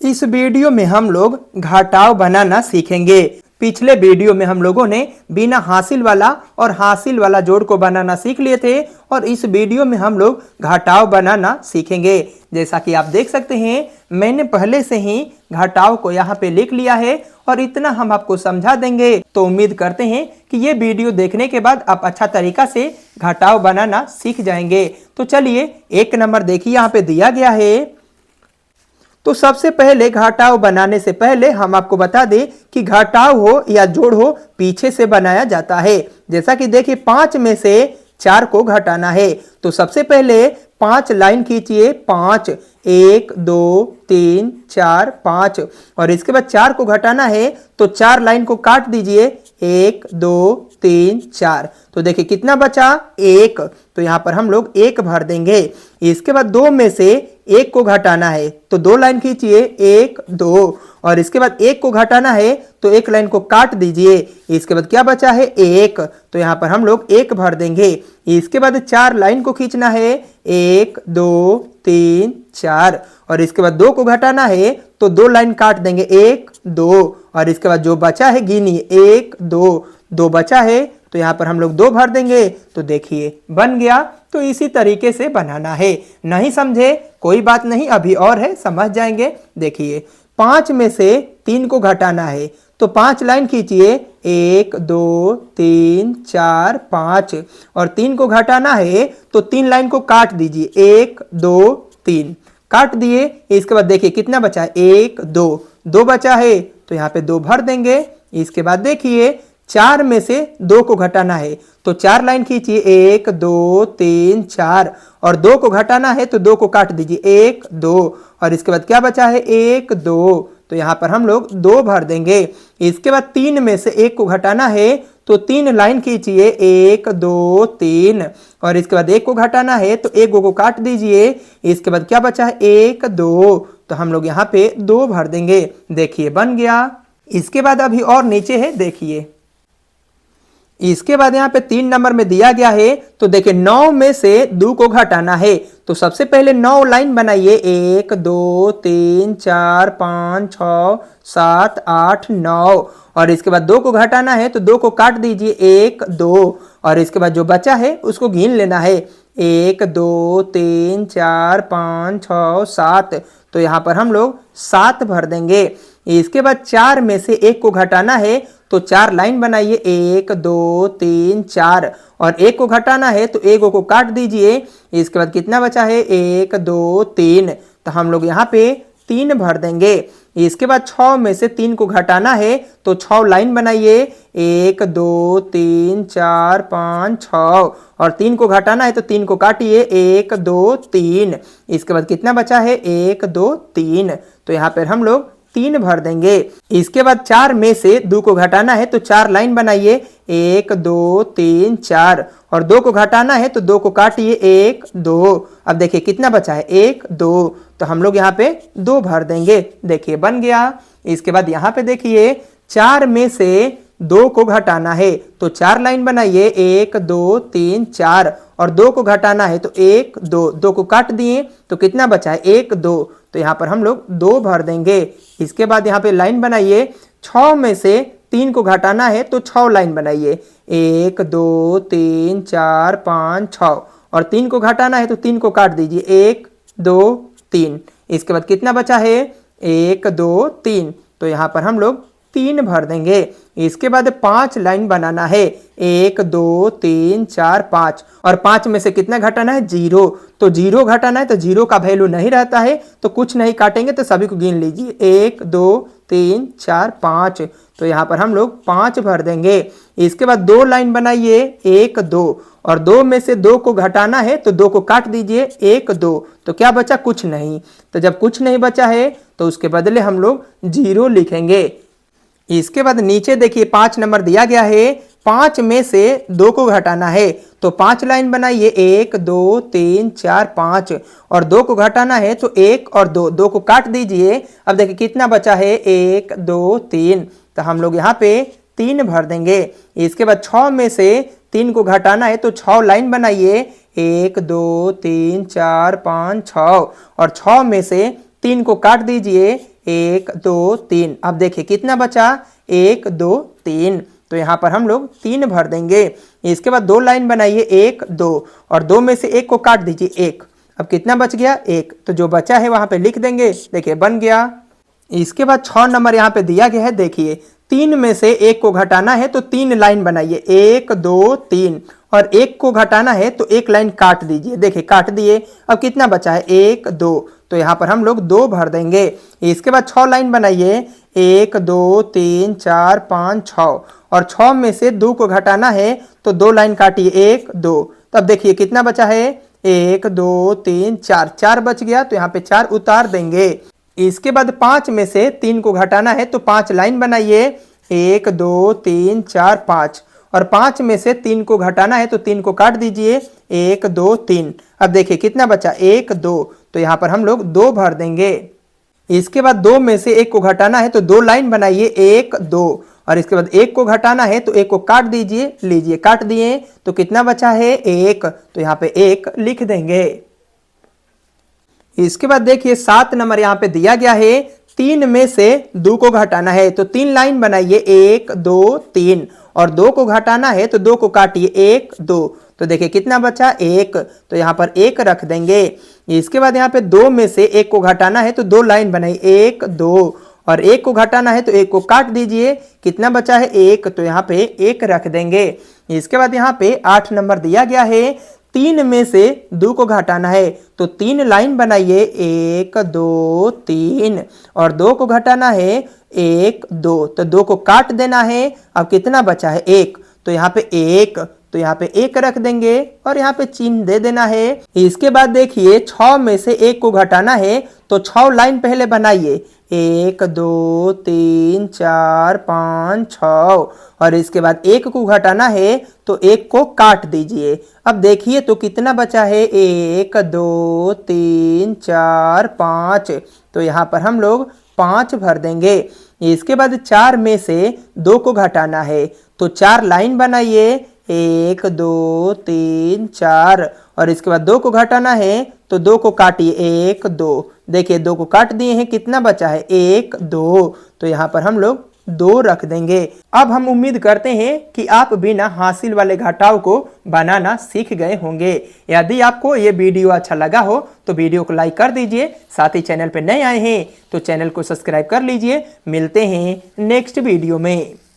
इस वीडियो में हम लोग घटाव बनाना सीखेंगे। पिछले वीडियो में हम लोगों ने बिना हासिल वाला और हासिल वाला जोड़ को बनाना सीख लिए थे और इस वीडियो में हम लोग घटाव बनाना सीखेंगे। जैसा कि आप देख सकते हैं मैंने पहले से ही घटाव को यहाँ पे लिख लिया है और इतना हम आपको समझा देंगे। तो उम्मीद करते हैं कि ये वीडियो देखने के बाद आप अच्छा तरीका से घटाव बनाना सीख जाएंगे। तो चलिए एक नंबर देखिए यहाँ पे दिया गया है। तो सबसे पहले घटाव बनाने से पहले हम आपको बता दें कि घटाव हो या जोड़ हो पीछे से बनाया जाता है। जैसा कि देखिए 5 में से 4 को घटाना है तो सबसे पहले 5 लाइन खींचिए। 5 1 2 3 4 5 और इसके बाद 4 को घटाना है तो 4 लाइन को काट दीजिए। 1 2 3 4 तो देखिए कितना बचा 1 तो यहाँ पर हम लोग 1 भर देंगे। इसके बाद 2 में से 1 को घटाना है तो 2 लाइन खींचिए। 1 2 और इसके बाद 1 को घटाना है तो 1 लाइन को काट दीजिए। इसके बाद क्या बचा है 1 तो यहाँ पर हम लोग 1 भर देंगे। इसके बाद 4 लाइन को खींचना है। 1 2 3 4 और इसके बाद 2 को घटाना है तो 2 लाइन काट देंगे। 1 2 और इसके बाद जो बचा है गिनिए 1 2 2 बचा है तो यहाँ पर हम लोग 2 भर देंगे। तो देखिए बन गया। तो इसी तरीके से बनाना है। नहीं समझे कोई बात नहीं, अभी और है समझ जाएंगे। देखिए 5 में से 3 को घटाना है तो 5 लाइन खींचिए। 1 2 3 4 5 और 3 को घटाना है तो 3 लाइन को काट दीजिए। 1 2 3 काट दिए। इसके बाद देखिए कितना बचा है 1 2 2 बचा है तो यहाँ पे 2 भर देंगे। इसके बाद देखिए 4 में से 2 को घटाना है तो 4 लाइन खींचिए। 1 2 3 4 और 2 को घटाना है तो 2 को काट दीजिए। 1 2 और इसके बाद क्या बचा है 1 2 तो यहाँ पर हम लोग 2 भर देंगे। इसके बाद 3 में से 1 को घटाना है तो 3 लाइन खींचिए। 1 2 3 और इसके बाद 1 को घटाना है तो 1 को काट दीजिए। इसके बाद क्या बचा है 1 2 तो हम लोग यहाँ पे 2 भर देंगे। देखिए बन गया। इसके बाद अभी और नीचे है देखिए। इसके बाद यहाँ पे 3 नंबर में दिया गया है तो देखिए 9 में से 2 को घटाना है तो सबसे पहले 9 लाइन बनाइए। 1 2 3 4 5 6 7 8 9 और इसके बाद 2 को घटाना है तो 2 को काट दीजिए। 1 2 और इसके बाद जो बचा है उसको गिन लेना है। 1 2 3 4 5 6 7 तो यहाँ पर हम लोग 7 भर देंगे। इसके बाद 4 में से 1 को घटाना है तो 4 लाइन बनाइए। 1 2 3 4 और 1 को घटाना है तो 1 को काट दीजिए। इसके बाद कितना बचा है 1 2 3 तो हम लोग यहाँ पे 3 भर देंगे। इसके बाद 6 में से 3 को घटाना है तो 6 लाइन बनाइए। 1 2 3 4 5 6 और 3 को घटाना है तो 3 को काटिए। 1 2 3 इसके बाद कितना बचा है 1 2 3 तो यहाँ पर हम लोग 3 भर देंगे। इसके बाद 4 में से 2 को घटाना है तो 4 लाइन बनाइए। 1 2 3 4 और 2 को घटाना है तो 2 को काटिए। 1 2 अब देखिए कितना बचा है 1 2 तो हम लोग यहाँ पे 2 भर देंगे। देखिए बन गया। इसके बाद यहाँ पे देखिए 4 में से 2 को घटाना है तो 4 लाइन बनाइए। 1 2 3 4 और 2 को घटाना है तो 1 2 2 को काट दिए तो कितना बचा है 1 2 तो यहाँ पर हम लोग 2 भर देंगे। इसके बाद यहाँ पे लाइन बनाइए। 6 में से 3 को घटाना है तो 6 लाइन बनाइए। 1 2 3 4 5 6 और 3 को घटाना है तो 3 को काट दीजिए। 1 2 3 इसके बाद कितना बचा है 1 2 3 तो यहाँ पर हम लोग 3 भर देंगे। इसके बाद 5 लाइन बनाना है। 1 2 3 4 5 और 5 में से कितना घटाना है 0 तो 0 घटाना है तो 0 का वैल्यू नहीं रहता है तो कुछ नहीं काटेंगे तो सभी को गिन लीजिए। 1 2 3 4 5 तो यहाँ पर हम लोग 5 भर देंगे। इसके बाद 2 लाइन बनाइए। 1 2 और 2 में से 2 को घटाना है तो 2 को काट दीजिए। 1 2 तो क्या बचा कुछ नहीं। तो जब कुछ नहीं बचा है तो उसके बदले हम लोग 0 लिखेंगे। इसके बाद नीचे देखिए 5 नंबर दिया गया है। 5 में से 2 को घटाना है तो 5 लाइन बनाइए। 1 2 3 4 5 और 2 को घटाना है तो 1 और 2 2 को काट दीजिए। अब देखिए कितना बचा है 1 2 3 तो हम लोग यहाँ पे 3 भर देंगे। इसके बाद 6 में से 3 को घटाना है तो 6 लाइन बनाइए। 1 2 3 4 5 6 और 6 में से 3 को काट दीजिए। 1 2 3। अब देखिए कितना बचा, 1 2 3। तो यहाँ पर हम लोग 3 भर देंगे। इसके बाद 2 लाइन बनाइए, 1 2 और 2 में से 1 को काट दीजिए, 1। अब कितना बच गया, 1। तो जो बचा है वहां पे लिख देंगे, देखिए बन गया। इसके बाद 6 नंबर यहाँ पे दिया गया है, देखिए 3 में से 1 को घटाना है तो 3 लाइन बनाइए, 1 2 3 और 1 को घटाना है तो 1 लाइन काट दीजिए, देखिए काट दिए। अब कितना बचा है, 1 2। तो यहाँ पर हम लोग 2 भर देंगे। इसके बाद 6 लाइन बनाइए, 1 2 3 4 5 6 और 6 में से 2 को घटाना है तो 2 लाइन काटिए, 1 2। तब देखिए कितना बचा है, 1 2 3 4, 4 बच गया तो यहाँ पे 4 उतार देंगे। इसके बाद 5 में से 3 को घटाना है तो 5 लाइन बनाइए, 1 2 3 4 5 और 5 में से 3 को घटाना है तो 3 को काट दीजिए, 1 2 3। अब देखिए कितना बचा, 1 2। तो यहाँ पर हम लोग 2 भर देंगे। इसके बाद 2 में से 1 को घटाना है तो 2 लाइन बनाइए, 1 2 और इसके बाद 1 को घटाना है तो 1 को काट दीजिए, लीजिए काट दिए। तो कितना बचा है, 1। तो यहाँ पे 1 लिख देंगे। इसके बाद देखिए 7 नंबर यहाँ पे दिया गया है, 3 में से 2 को घटाना है तो 3 लाइन बनाइए, 1 2 3 और 2 को घटाना है तो 2 को काटिए, 1 2। तो देखिए कितना बचा, 1। तो यहाँ पर 1 रख देंगे। इसके बाद यहाँ पे 2 में से 1 को घटाना है तो 2 लाइन बनाइए, 1 2 और 1 को घटाना है तो 1 को काट दीजिए, कितना बचा है, 1। तो यहाँ पे 1 रख देंगे। इसके बाद यहाँ पे 8 नंबर दिया गया है, 3 में से 2 को घटाना है तो 3 लाइन बनाइए, 1 2 3 और 2 को घटाना है 1 2। तो 2 को काट देना है। अब कितना बचा है, 1। तो यहाँ पे 1। तो यहाँ पे 1 रख देंगे और यहाँ पे चिन्ह दे देना है। इसके बाद देखिए 6 में से 1 को घटाना है तो 6 लाइन पहले बनाइए, 1 2 3 4 5 6 और इसके बाद 1 को घटाना है तो 1 को काट दीजिए। अब देखिए तो कितना बचा है, 1 2 3 4 5। तो यहाँ पर हम लोग 5 भर देंगे। इसके बाद 4 में से 2 को घटाना है तो 4 लाइन बनाइए, 1 2 3 4 और इसके बाद 2 को घटाना है तो 2 को काटिए, 1 2। देखिए 2 को काट दिए हैं, कितना बचा है, 1 2। तो यहाँ पर हम लोग 2 रख देंगे। अब हम उम्मीद करते हैं कि आप बिना हासिल वाले घटाव को बनाना सीख गए होंगे। यदि आपको ये वीडियो अच्छा लगा हो तो वीडियो को लाइक कर दीजिए। साथ ही चैनल पर नए आए हैं तो चैनल को सब्सक्राइब कर लीजिए। मिलते हैं नेक्स्ट वीडियो में।